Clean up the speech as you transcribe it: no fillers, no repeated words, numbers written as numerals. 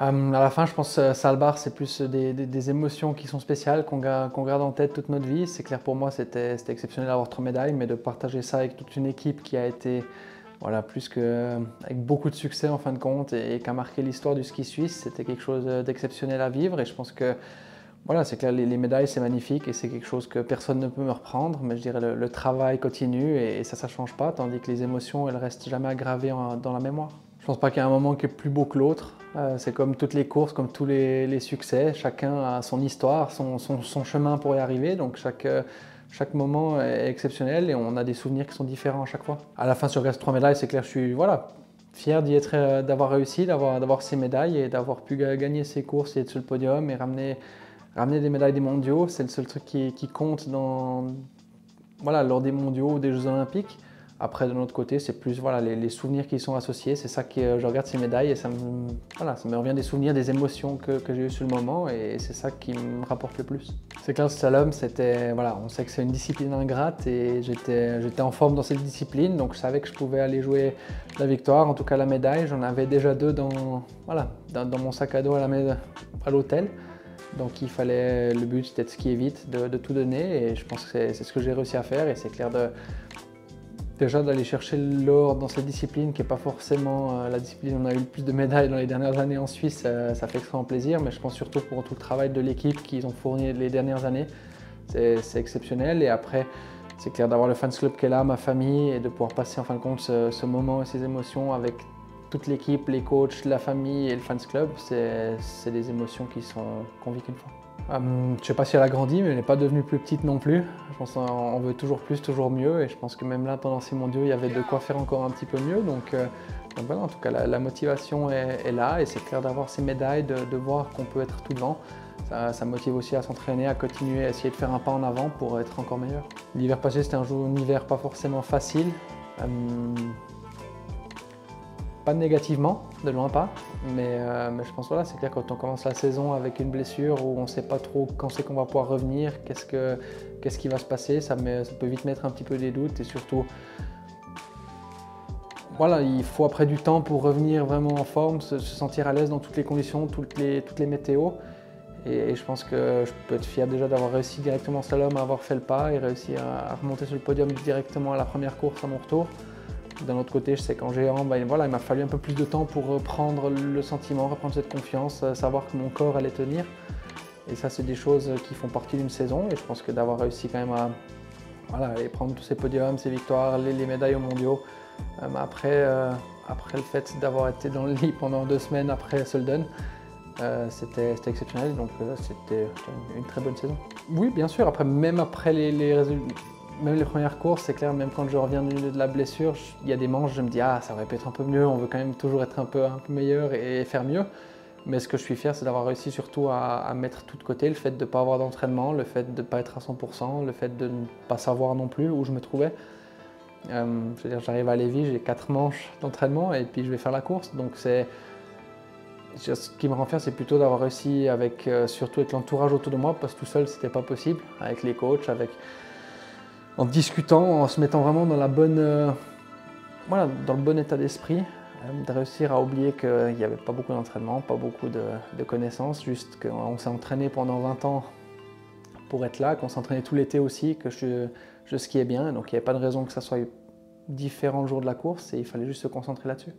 À la fin, je pense que Svalbard, c'est plus des émotions qui sont spéciales, qu'on garde en tête toute notre vie. C'est clair, pour moi, c'était exceptionnel d'avoir 3 médailles, mais de partager ça avec toute une équipe qui a été, voilà, avec beaucoup de succès en fin de compte et qui a marqué l'histoire du ski suisse, c'était quelque chose d'exceptionnel à vivre. Et je pense que, voilà, c'est clair, les médailles, c'est magnifique et c'est quelque chose que personne ne peut me reprendre. Mais je dirais le travail continue et ça ne change pas, tandis que les émotions, elles restent jamais aggravées dans la mémoire. Je pense pas qu'il y ait un moment qui est plus beau que l'autre. C'est comme toutes les courses, comme tous les succès. Chacun a son histoire, son chemin pour y arriver. Donc chaque moment est exceptionnel et on a des souvenirs qui sont différents à chaque fois. À la fin, sur les 3 médailles, c'est clair, je suis fier d'avoir réussi, d'avoir ces médailles et d'avoir pu gagner ces courses et être sur le podium et ramener des médailles des mondiaux. C'est le seul truc qui compte lors des mondiaux ou des Jeux olympiques. Après, de l'autre côté, c'est plus les souvenirs qui y sont associés. C'est ça que je regarde ces médailles et ça me revient des souvenirs, des émotions que j'ai eues sur le moment et c'est ça qui me rapporte le plus. C'est clair, le slalom, on sait que c'est une discipline ingrate et j'étais en forme dans cette discipline, donc je savais que je pouvais aller jouer la victoire, en tout cas la médaille. J'en avais déjà 2 dans mon sac à dos à l'hôtel. Donc le but c'était de skier vite, de tout donner et je pense que c'est ce que j'ai réussi à faire et c'est clair déjà d'aller chercher l'or dans cette discipline qui n'est pas forcément la discipline où on a eu le plus de médailles dans les dernières années en Suisse, ça fait extrêmement plaisir, mais je pense surtout pour tout le travail de l'équipe qu'ils ont fourni les dernières années, c'est exceptionnel. Et après, c'est clair d'avoir le fans club qui est là, ma famille, et de pouvoir passer en fin de compte ce moment et ces émotions avec toute l'équipe, les coachs, la famille et le fans club, c'est des émotions qu'on vit qu'une fois. Je ne sais pas si elle a grandi, mais elle n'est pas devenue plus petite non plus. Je pense qu'on veut toujours plus, toujours mieux. Et je pense que même là, pendant ces mondiaux, il y avait de quoi faire encore un petit peu mieux. Donc voilà, en tout cas, la motivation est là. Et c'est clair d'avoir ces médailles, de voir qu'on peut être tout devant. Ça motive aussi à s'entraîner, à continuer, à essayer de faire un pas en avant pour être encore meilleur. L'hiver passé, c'était un hiver pas forcément facile. Pas négativement, de loin pas, mais je pense c'est clair quand on commence la saison avec une blessure où on ne sait pas trop quand c'est qu'on va pouvoir revenir, qu'est-ce qui va se passer, ça peut vite mettre un petit peu des doutes et surtout il faut après du temps pour revenir vraiment en forme, se sentir à l'aise dans toutes les conditions, toutes les météos et je pense que je peux être fier déjà d'avoir réussi directement en slalom à avoir fait le pas et réussi à remonter sur le podium directement à la première course à mon retour. D'un autre côté, je sais qu'en géant, il m'a fallu un peu plus de temps pour reprendre le sentiment, reprendre cette confiance, savoir que mon corps allait tenir. Et ça, c'est des choses qui font partie d'une saison. Et je pense que d'avoir réussi quand même à aller prendre tous ces podiums, ces victoires, les médailles aux mondiaux. Après le fait d'avoir été dans le lit pendant 2 semaines après Solden, c'était exceptionnel. Donc c'était une très bonne saison. Oui, bien sûr. Même après les résultats. Même les premières courses, c'est clair, même quand je reviens de la blessure, il y a des manches, je me dis ça aurait pu être un peu mieux, on veut quand même toujours être un peu meilleur et faire mieux. Mais ce que je suis fier, c'est d'avoir réussi surtout à mettre tout de côté, le fait de ne pas avoir d'entraînement, le fait de ne pas être à 100%, le fait de ne pas savoir non plus où je me trouvais. Je veux dire, j'arrive à Lévis, j'ai 4 manches d'entraînement et puis je vais faire la course. Donc ce qui me rend fier, c'est plutôt d'avoir réussi surtout avec l'entourage autour de moi, parce que tout seul, c'était pas possible, avec les coachs, en discutant, en se mettant vraiment dans dans le bon état d'esprit, de réussir à oublier qu'il n'y avait pas beaucoup d'entraînement, pas beaucoup de connaissances, juste qu'on s'est entraîné pendant 20 ans pour être là, qu'on s'est entraîné tout l'été aussi, que je skiais bien, donc il n'y avait pas de raison que ça soit différent le jour de la course et il fallait juste se concentrer là-dessus.